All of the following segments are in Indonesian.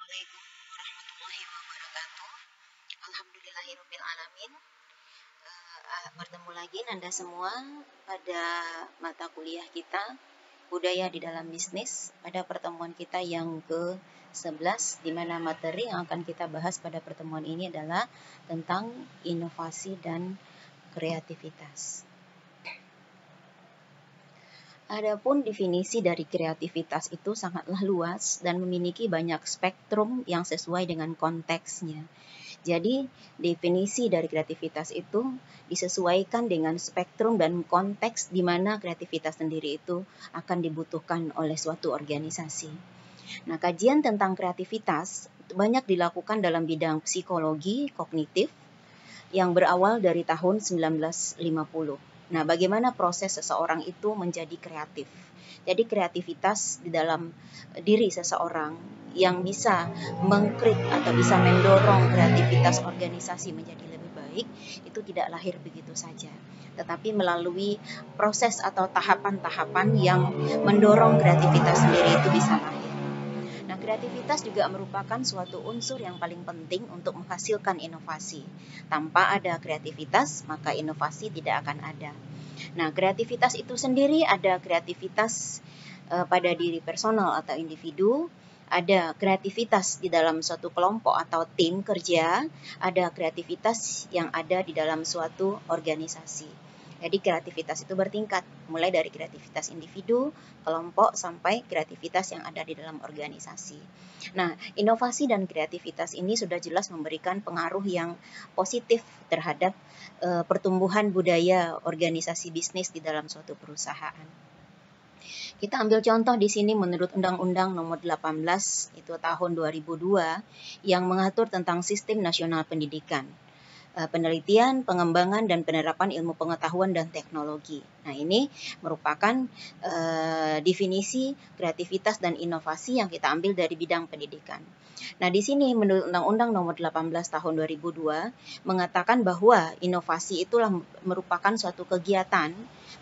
Assalamualaikum warahmatullahi wabarakatuh. Alhamdulillahirabbil alamin. Bertemu lagi Anda semua pada mata kuliah kita Budaya di dalam Bisnis pada pertemuan kita yang ke-11, di mana materi yang akan kita bahas pada pertemuan ini adalah tentang inovasi dan kreativitas. Adapun definisi dari kreativitas itu sangatlah luas dan memiliki banyak spektrum yang sesuai dengan konteksnya. Jadi, definisi dari kreativitas itu disesuaikan dengan spektrum dan konteks di mana kreativitas sendiri itu akan dibutuhkan oleh suatu organisasi. Nah, kajian tentang kreativitas banyak dilakukan dalam bidang psikologi kognitif yang berawal dari tahun 1950. Nah, bagaimana proses seseorang itu menjadi kreatif? Jadi kreativitas di dalam diri seseorang yang bisa mengkrit atau bisa mendorong kreativitas organisasi menjadi lebih baik, itu tidak lahir begitu saja, tetapi melalui proses atau tahapan-tahapan yang mendorong kreativitas sendiri itu bisa lahir. Nah, kreativitas juga merupakan suatu unsur yang paling penting untuk menghasilkan inovasi. Tanpa ada kreativitas, maka inovasi tidak akan ada. Nah, kreativitas itu sendiri ada kreativitas pada diri personal atau individu, ada kreativitas di dalam suatu kelompok atau tim kerja, ada kreativitas yang ada di dalam suatu organisasi. Jadi kreativitas itu bertingkat, mulai dari kreativitas individu, kelompok, sampai kreativitas yang ada di dalam organisasi. Nah, inovasi dan kreativitas ini sudah jelas memberikan pengaruh yang positif terhadap pertumbuhan budaya organisasi bisnis di dalam suatu perusahaan. Kita ambil contoh di sini menurut Undang-Undang Nomor 18 itu tahun 2002 yang mengatur tentang Sistem Nasional Pendidikan, penelitian, pengembangan, dan penerapan ilmu pengetahuan dan teknologi. Nah, ini merupakan definisi kreativitas dan inovasi yang kita ambil dari bidang pendidikan. Nah, di sini menurut Undang-Undang Nomor 18 tahun 2002 mengatakan bahwa inovasi itulah merupakan suatu kegiatan,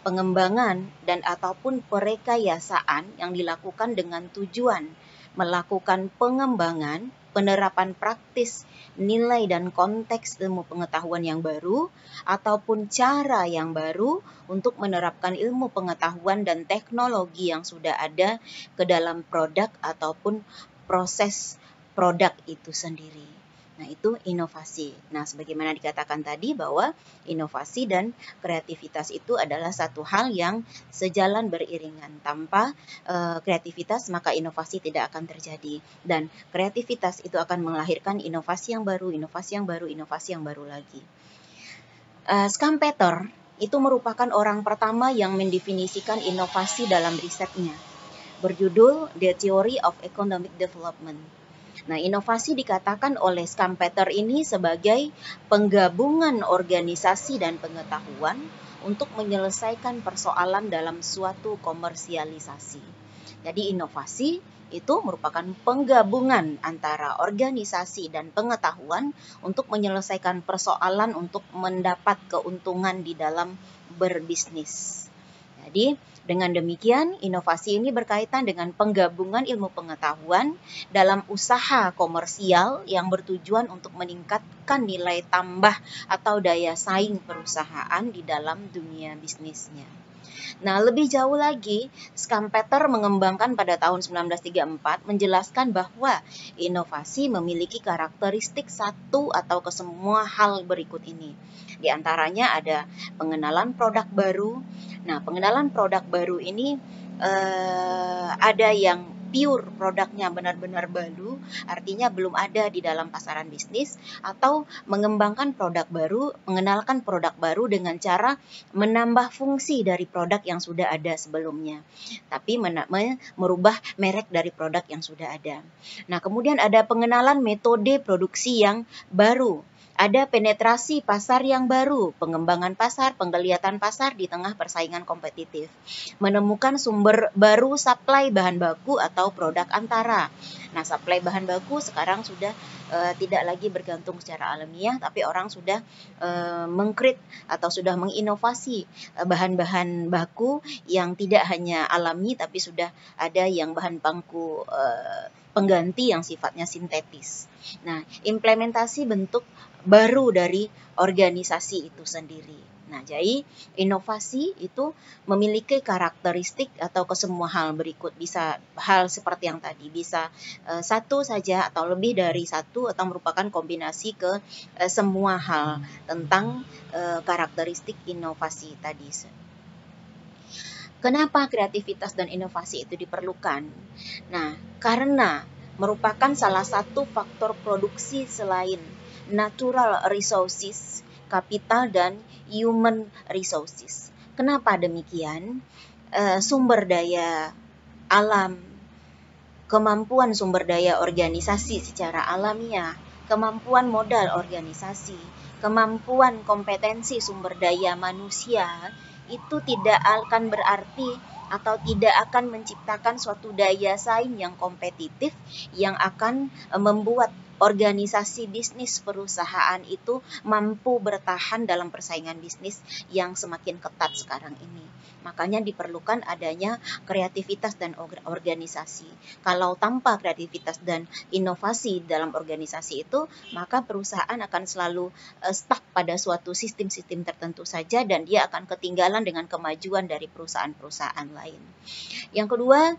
pengembangan, dan ataupun perekayasaan yang dilakukan dengan tujuan melakukan pengembangan, penerapan praktis, nilai dan konteks ilmu pengetahuan yang baru, ataupun cara yang baru untuk menerapkan ilmu pengetahuan dan teknologi yang sudah ada ke dalam produk ataupun proses produk itu sendiri. Nah, itu inovasi. Nah, sebagaimana dikatakan tadi bahwa inovasi dan kreativitas itu adalah satu hal yang sejalan beriringan. Tanpa kreativitas, maka inovasi tidak akan terjadi. Dan kreativitas itu akan melahirkan inovasi yang baru, inovasi yang baru, inovasi yang baru lagi. Schumpeter itu merupakan orang pertama yang mendefinisikan inovasi dalam risetnya, berjudul The Theory of Economic Development. Nah, inovasi dikatakan oleh Schumpeter ini sebagai penggabungan organisasi dan pengetahuan untuk menyelesaikan persoalan dalam suatu komersialisasi. Jadi inovasi itu merupakan penggabungan antara organisasi dan pengetahuan untuk menyelesaikan persoalan untuk mendapat keuntungan di dalam berbisnis. Jadi, dengan demikian, inovasi ini berkaitan dengan penggabungan ilmu pengetahuan dalam usaha komersial yang bertujuan untuk meningkatkan nilai tambah atau daya saing perusahaan di dalam dunia bisnisnya. Nah, lebih jauh lagi, Schumpeter mengembangkan pada tahun 1934 menjelaskan bahwa inovasi memiliki karakteristik satu atau kesemua hal berikut ini. Di antaranya ada pengenalan produk baru. Nah, pengenalan produk baru ini ada yang pure produknya benar-benar baru, artinya belum ada di dalam pasaran bisnis, atau mengembangkan produk baru, mengenalkan produk baru dengan cara menambah fungsi dari produk yang sudah ada sebelumnya, tapi merubah merek dari produk yang sudah ada. Nah, kemudian ada pengenalan metode produksi yang baru. Ada penetrasi pasar yang baru, pengembangan pasar, penggeliatan pasar di tengah persaingan kompetitif. Menemukan sumber baru supply bahan baku atau produk antara. Nah, supply bahan baku sekarang sudah tidak lagi bergantung secara alamiah, tapi orang sudah mengkrit atau sudah menginovasi bahan-bahan baku yang tidak hanya alami, tapi sudah ada yang bahan baku pengganti yang sifatnya sintetis. Nah, implementasi bentuk baru dari organisasi itu sendiri. Nah, jadi inovasi itu memiliki karakteristik atau kesemua hal berikut. Bisa hal seperti yang tadi, bisa satu saja atau lebih dari satu, atau merupakan kombinasi ke semua hal tentang karakteristik inovasi tadi. Kenapa kreativitas dan inovasi itu diperlukan? Nah, karena merupakan salah satu faktor produksi selain natural resources, kapital, dan human resources. Kenapa demikian? Sumber daya alam, kemampuan sumber daya organisasi secara alamiah, kemampuan modal organisasi, kemampuan kompetensi sumber daya manusia, itu tidak akan berarti atau tidak akan menciptakan suatu daya saing yang kompetitif yang akan membuat organisasi bisnis perusahaan itu mampu bertahan dalam persaingan bisnis yang semakin ketat sekarang ini. Makanya diperlukan adanya kreativitas dan organisasi. Kalau tanpa kreativitas dan inovasi dalam organisasi itu, maka perusahaan akan selalu stuck pada suatu sistem-sistem tertentu saja, dan dia akan ketinggalan dengan kemajuan dari perusahaan-perusahaan lain. Yang kedua,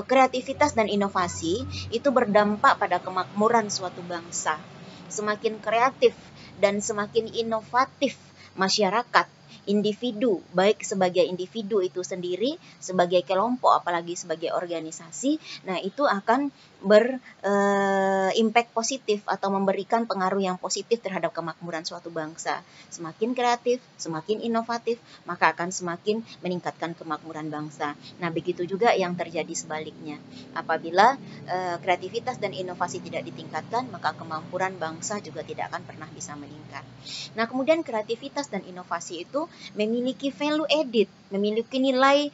kreativitas dan inovasi itu berdampak pada kemakmuran suatu bangsa. Semakin kreatif dan semakin inovatif masyarakat, individu, baik sebagai individu itu sendiri, sebagai kelompok, apalagi sebagai organisasi, nah itu akan berimpact positif atau memberikan pengaruh yang positif terhadap kemakmuran suatu bangsa. Semakin kreatif, semakin inovatif, maka akan semakin meningkatkan kemakmuran bangsa. Nah, begitu juga yang terjadi sebaliknya. Apabila kreativitas dan inovasi tidak ditingkatkan, maka kemampuan bangsa juga tidak akan pernah bisa meningkat. Nah, kemudian kreativitas dan inovasi itu memiliki value added, memiliki nilai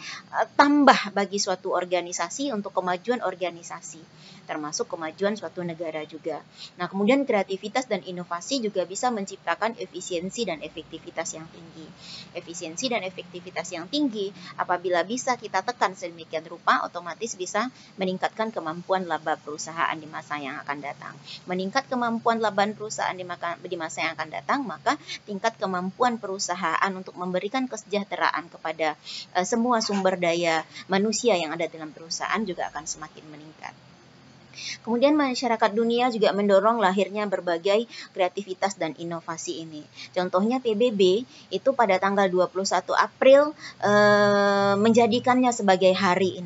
tambah bagi suatu organisasi untuk kemajuan organisasi, termasuk kemajuan suatu negara juga. Nah, kemudian kreativitas dan inovasi juga bisa menciptakan efisiensi dan efektivitas yang tinggi. Efisiensi dan efektivitas yang tinggi apabila bisa kita tekan sedemikian rupa, otomatis bisa meningkatkan kemampuan laba perusahaan di masa yang akan datang. Meningkat kemampuan laba perusahaan di masa yang akan datang, maka tingkat kemampuan perusahaan untuk memberikan kesejahteraan kepada semua sumber daya manusia yang ada dalam perusahaan juga akan semakin meningkat. Kemudian masyarakat dunia juga mendorong lahirnya berbagai kreativitas dan inovasi ini. Contohnya PBB itu pada tanggal 21 April menjadikannya sebagai hari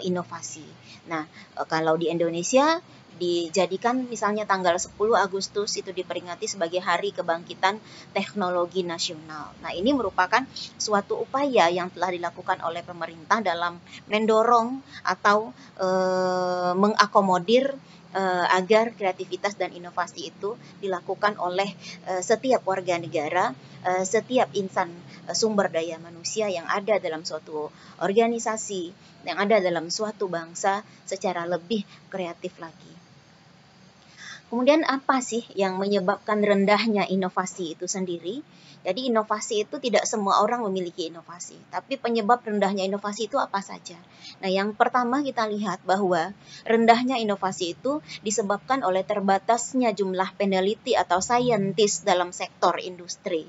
inovasi. Nah, kalau di Indonesia dijadikan misalnya tanggal 10 Agustus itu diperingati sebagai Hari Kebangkitan Teknologi Nasional. Nah, ini merupakan suatu upaya yang telah dilakukan oleh pemerintah dalam mendorong atau mengakomodir agar kreativitas dan inovasi itu dilakukan oleh setiap warga negara, setiap insan sumber daya manusia yang ada dalam suatu organisasi, yang ada dalam suatu bangsa secara lebih kreatif lagi. Kemudian apa sih yang menyebabkan rendahnya inovasi itu sendiri? Jadi inovasi itu tidak semua orang memiliki inovasi, tapi penyebab rendahnya inovasi itu apa saja? Nah, yang pertama kita lihat bahwa rendahnya inovasi itu disebabkan oleh terbatasnya jumlah peneliti atau saintis dalam sektor industri.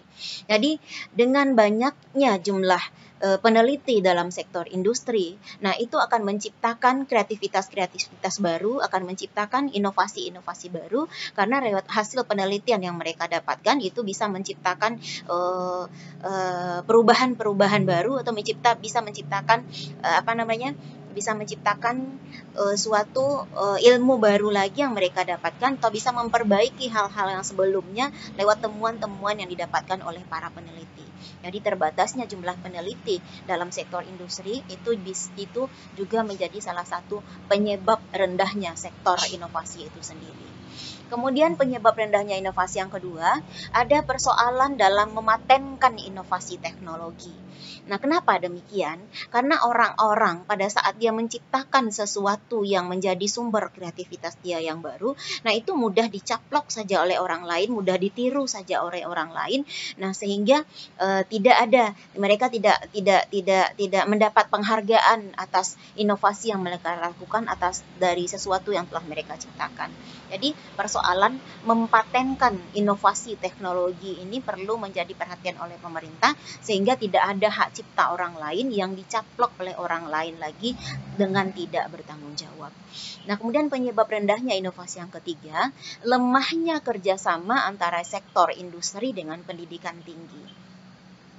Jadi dengan banyaknya jumlah peneliti dalam sektor industri, nah itu akan menciptakan kreativitas baru, akan menciptakan inovasi-inovasi baru, karena lewat hasil penelitian yang mereka dapatkan itu bisa menciptakan perubahan-perubahan baru, atau bisa menciptakan suatu ilmu baru lagi yang mereka dapatkan, atau bisa memperbaiki hal-hal yang sebelumnya lewat temuan-temuan yang didapatkan oleh para peneliti. Jadi terbatasnya jumlah peneliti dalam sektor industri itu juga menjadi salah satu penyebab rendahnya sektor inovasi itu sendiri. Kemudian penyebab rendahnya inovasi yang kedua, ada persoalan dalam mematenkan inovasi teknologi. Nah, kenapa demikian? Karena orang-orang pada saat dia menciptakan sesuatu yang menjadi sumber kreativitas dia yang baru, nah itu mudah dicaplok saja oleh orang lain, mudah ditiru saja oleh orang lain. Nah, sehingga mereka tidak mendapat penghargaan atas inovasi yang mereka lakukan atas dari sesuatu yang telah mereka ciptakan. Jadi persoalan mempatenkan inovasi teknologi ini perlu menjadi perhatian oleh pemerintah, sehingga tidak ada hak cipta orang lain yang dicaplok oleh orang lain lagi dengan tidak bertanggung jawab. Nah, kemudian penyebab rendahnya inovasi yang ketiga, lemahnya kerjasama antara sektor industri dengan pendidikan tinggi.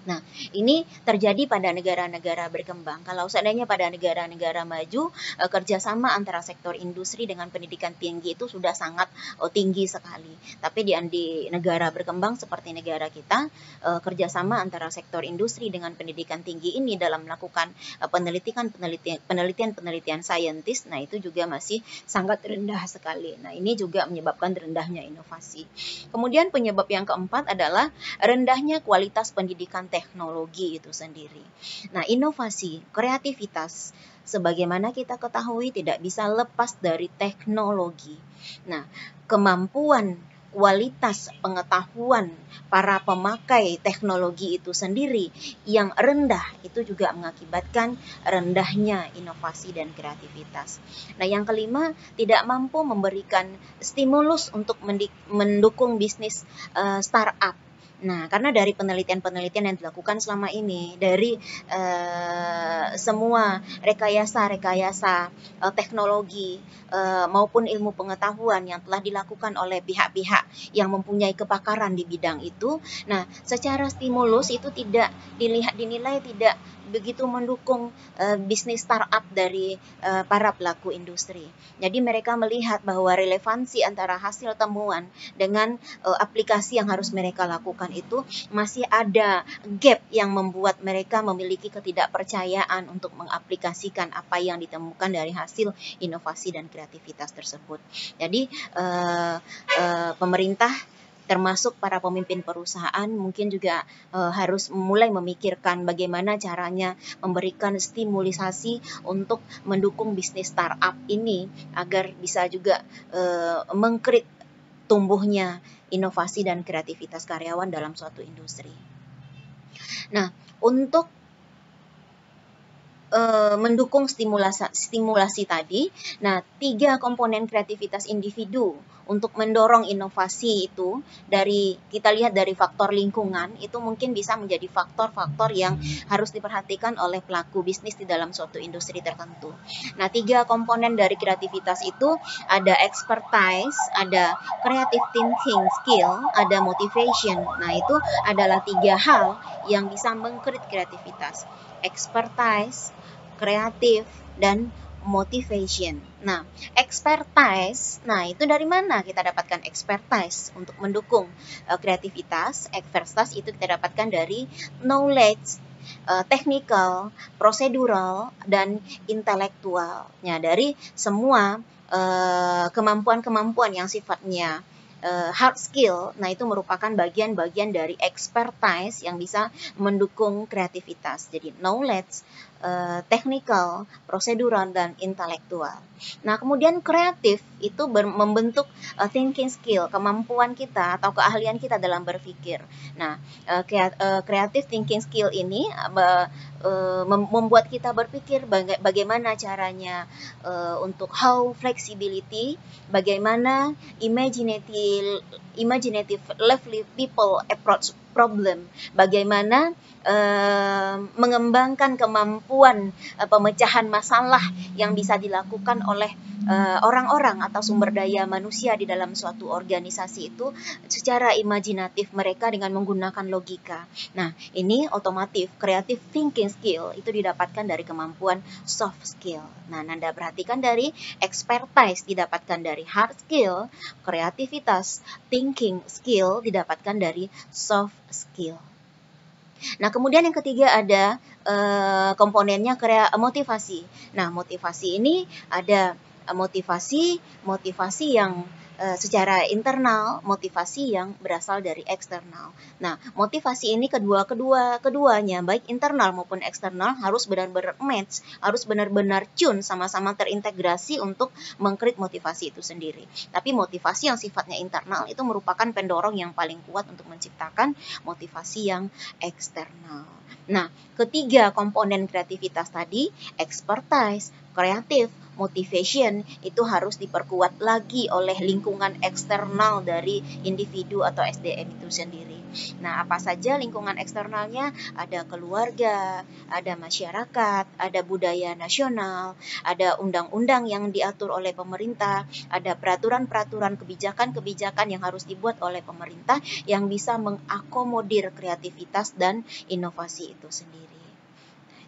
Nah, ini terjadi pada negara-negara berkembang. Kalau seandainya pada negara-negara maju, kerjasama antara sektor industri dengan pendidikan tinggi itu sudah sangat tinggi sekali. Tapi di negara berkembang seperti negara kita, kerjasama antara sektor industri dengan pendidikan tinggi ini dalam melakukan penelitian saintis, nah itu juga masih sangat rendah sekali. Nah, ini juga menyebabkan rendahnya inovasi. Kemudian penyebab yang keempat adalah rendahnya kualitas pendidikan teknologi itu sendiri. Nah, inovasi, kreativitas, sebagaimana kita ketahui tidak bisa lepas dari teknologi. Nah, kemampuan, kualitas pengetahuan para pemakai teknologi itu sendiri yang rendah itu juga mengakibatkan rendahnya inovasi dan kreativitas. Nah, yang kelima, tidak mampu memberikan stimulus untuk mendukung bisnis startup. Nah, karena dari penelitian-penelitian yang dilakukan selama ini, dari semua rekayasa teknologi maupun ilmu pengetahuan yang telah dilakukan oleh pihak-pihak yang mempunyai kepakaran di bidang itu, nah, secara stimulus itu dinilai tidak begitu mendukung bisnis startup dari para pelaku industri. Jadi mereka melihat bahwa relevansi antara hasil temuan dengan aplikasi yang harus mereka lakukan itu masih ada gap yang membuat mereka memiliki ketidakpercayaan untuk mengaplikasikan apa yang ditemukan dari hasil inovasi dan kreativitas tersebut. Jadi pemerintah termasuk para pemimpin perusahaan mungkin juga harus mulai memikirkan bagaimana caranya memberikan stimulisasi untuk mendukung bisnis startup ini agar bisa juga mengkrit tumbuhnya inovasi dan kreativitas karyawan dalam suatu industri. Nah, untuk mendukung stimulasi tadi, nah 3 komponen kreativitas individu untuk mendorong inovasi itu kita lihat dari faktor lingkungan itu mungkin bisa menjadi faktor-faktor yang harus diperhatikan oleh pelaku bisnis di dalam suatu industri tertentu. Nah, 3 komponen dari kreativitas itu ada expertise, ada creative thinking skill, ada motivation. Nah, itu adalah 3 hal yang bisa mengkrit kreativitas. Expertise, kreatif, dan motivation. Nah, expertise, nah itu dari mana kita dapatkan expertise untuk mendukung kreativitas? Expertise itu kita dapatkan dari knowledge, technical, prosedural, dan intelektual. Nah, dari semua kemampuan-kemampuan yang sifatnya hard skill, nah itu merupakan bagian-bagian dari expertise yang bisa mendukung kreativitas. Jadi knowledge, technical, prosedural, dan intelektual. Nah, kemudian kreatif itu membentuk thinking skill, kemampuan kita atau keahlian kita dalam berpikir. Nah, creative thinking skill ini membuat kita berpikir bagaimana caranya untuk how flexibility, bagaimana imaginative lively people approach problem, bagaimana mengembangkan kemampuan pemecahan masalah yang bisa dilakukan oleh orang-orang atau sumber daya manusia di dalam suatu organisasi itu secara imajinatif mereka dengan menggunakan logika. Nah, ini otomatis creative thinking skill itu didapatkan dari kemampuan soft skill. Nah, Nanda perhatikan dari expertise didapatkan dari hard skill, kreativitas, thinking skill didapatkan dari soft skill. Nah, kemudian yang ketiga ada komponennya motivasi. Nah, motivasi ini ada motivasi yang secara internal, motivasi yang berasal dari eksternal. Nah, motivasi ini keduanya baik internal maupun eksternal harus benar-benar match, harus benar-benar tune, sama-sama terintegrasi untuk mengcreate motivasi itu sendiri. Tapi motivasi yang sifatnya internal itu merupakan pendorong yang paling kuat untuk menciptakan motivasi yang eksternal. Nah, ketiga komponen kreativitas tadi, expertise, kreatif, motivation, itu harus diperkuat lagi oleh lingkungan eksternal dari individu atau SDM itu sendiri. Nah, apa saja lingkungan eksternalnya? Ada keluarga, ada masyarakat, ada budaya nasional, ada undang-undang yang diatur oleh pemerintah, ada peraturan-peraturan, kebijakan-kebijakan yang harus dibuat oleh pemerintah yang bisa mengakomodir kreativitas dan inovasi itu sendiri.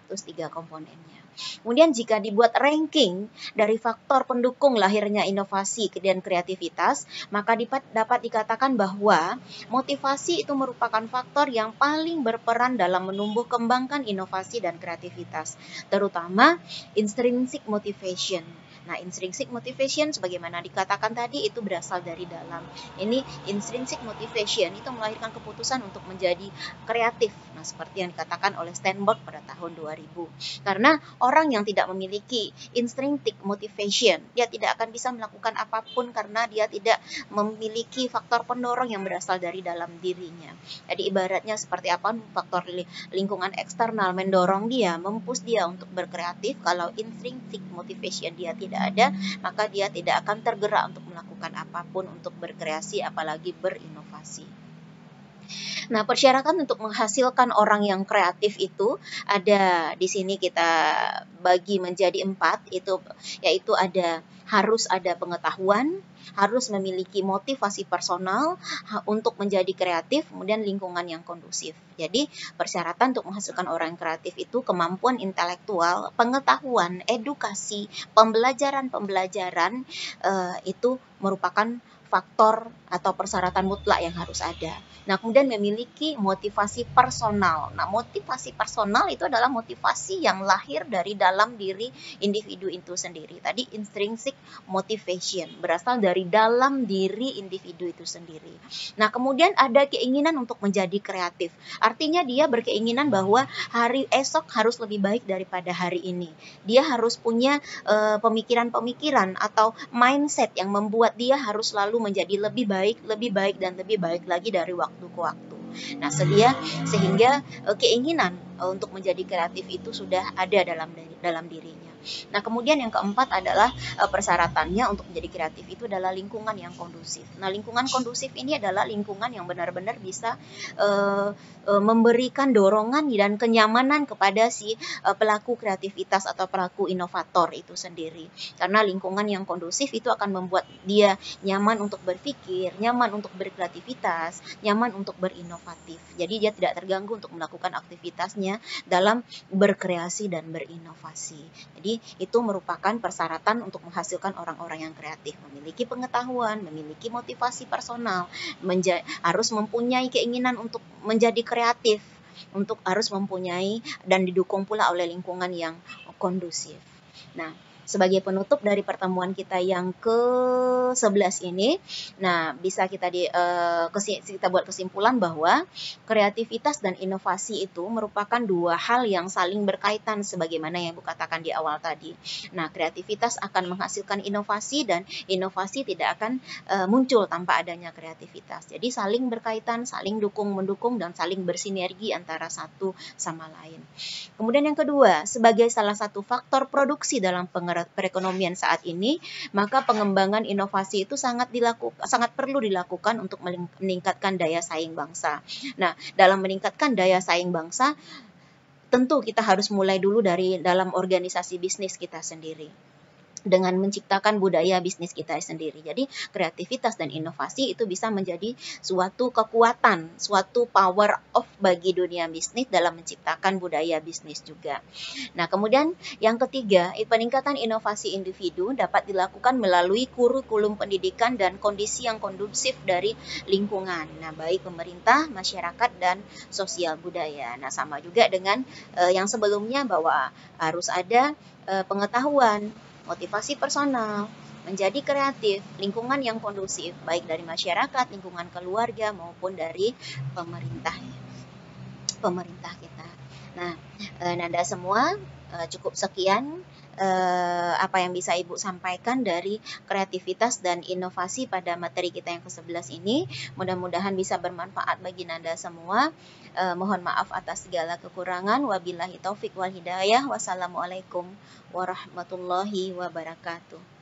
Itu 3 komponennya. Kemudian jika dibuat ranking dari faktor pendukung lahirnya inovasi dan kreativitas, maka dapat dikatakan bahwa motivasi itu merupakan faktor yang paling berperan dalam menumbuh kembangkan inovasi dan kreativitas, terutama intrinsic motivation. Nah, intrinsic motivation sebagaimana dikatakan tadi itu berasal dari dalam. Ini intrinsic motivation itu melahirkan keputusan untuk menjadi kreatif. Nah, seperti yang dikatakan oleh Sternberg pada tahun 2000. Karena orang yang tidak memiliki intrinsic motivation, dia tidak akan bisa melakukan apapun karena dia tidak memiliki faktor pendorong yang berasal dari dalam dirinya. Jadi ibaratnya seperti apa faktor lingkungan eksternal mendorong dia, mempush dia untuk berkreatif. Kalau intrinsic motivation dia tidak ada, maka dia tidak akan tergerak untuk melakukan apapun untuk berkreasi, apalagi berinovasi. Nah, persyaratan untuk menghasilkan orang yang kreatif itu ada di sini kita bagi menjadi 4, yaitu harus ada pengetahuan, harus memiliki motivasi personal untuk menjadi kreatif, kemudian lingkungan yang kondusif. Jadi, persyaratan untuk menghasilkan orang kreatif itu kemampuan intelektual, pengetahuan, edukasi, pembelajaran itu merupakan faktor atau persyaratan mutlak yang harus ada. Nah, kemudian memiliki motivasi personal. Nah, motivasi personal itu adalah motivasi yang lahir dari dalam diri individu itu sendiri. Tadi intrinsic motivation berasal dari dalam diri individu itu sendiri. Nah, kemudian ada keinginan untuk menjadi kreatif. Artinya dia berkeinginan bahwa hari esok harus lebih baik daripada hari ini. Dia harus punya pemikiran-pemikiran atau mindset yang membuat dia harus selalu menjadi lebih baik dan lebih baik lagi dari waktu ke waktu. Nah, sehingga keinginan untuk menjadi kreatif itu sudah ada dalam dirinya. Nah, kemudian yang keempat adalah persyaratannya untuk menjadi kreatif itu adalah lingkungan yang kondusif. Nah, lingkungan kondusif ini adalah lingkungan yang benar-benar bisa memberikan dorongan dan kenyamanan kepada si pelaku kreativitas atau pelaku inovator itu sendiri. Karena lingkungan yang kondusif itu akan membuat dia nyaman untuk berpikir, nyaman untuk berkreativitas, nyaman untuk berinovatif. Jadi dia tidak terganggu untuk melakukan aktivitasnya dalam berkreasi dan berinovasi. Jadi itu merupakan persyaratan untuk menghasilkan orang-orang yang kreatif, memiliki pengetahuan, memiliki motivasi personal, harus mempunyai keinginan untuk menjadi kreatif, untuk harus mempunyai dan didukung pula oleh lingkungan yang kondusif. Nah, sebagai penutup dari pertemuan kita yang ke-11 ini, nah bisa kita buat kesimpulan bahwa kreativitas dan inovasi itu merupakan 2 hal yang saling berkaitan sebagaimana yang Ibu katakan di awal tadi. Nah, kreativitas akan menghasilkan inovasi dan inovasi tidak akan muncul tanpa adanya kreativitas. Jadi saling berkaitan, saling dukung-mendukung dan saling bersinergi antara satu sama lain. Kemudian yang kedua, sebagai salah satu faktor produksi dalam perekonomian saat ini, maka pengembangan inovasi itu sangat perlu dilakukan untuk meningkatkan daya saing bangsa. Nah, dalam meningkatkan daya saing bangsa, tentu kita harus mulai dulu dari dalam organisasi bisnis kita sendiri, dengan menciptakan budaya bisnis kita sendiri. Jadi kreativitas dan inovasi itu bisa menjadi suatu kekuatan, suatu power of bagi dunia bisnis dalam menciptakan budaya bisnis juga. Nah, kemudian yang ketiga, peningkatan inovasi individu dapat dilakukan melalui kurikulum pendidikan dan kondisi yang kondusif dari lingkungan. Nah, baik pemerintah, masyarakat, dan sosial budaya. Nah, sama juga dengan yang sebelumnya bahwa harus ada pengetahuan, motivasi personal, menjadi kreatif, lingkungan yang kondusif, baik dari masyarakat, lingkungan keluarga, maupun dari pemerintah kita. Nah, Nanda semua, cukup sekian apa yang bisa Ibu sampaikan dari kreativitas dan inovasi pada materi kita yang ke-11 ini. Mudah-mudahan bisa bermanfaat bagi Nanda semua. Mohon maaf atas segala kekurangan. Wabillahi taufik wal hidayah. Wassalamualaikum warahmatullahi wabarakatuh.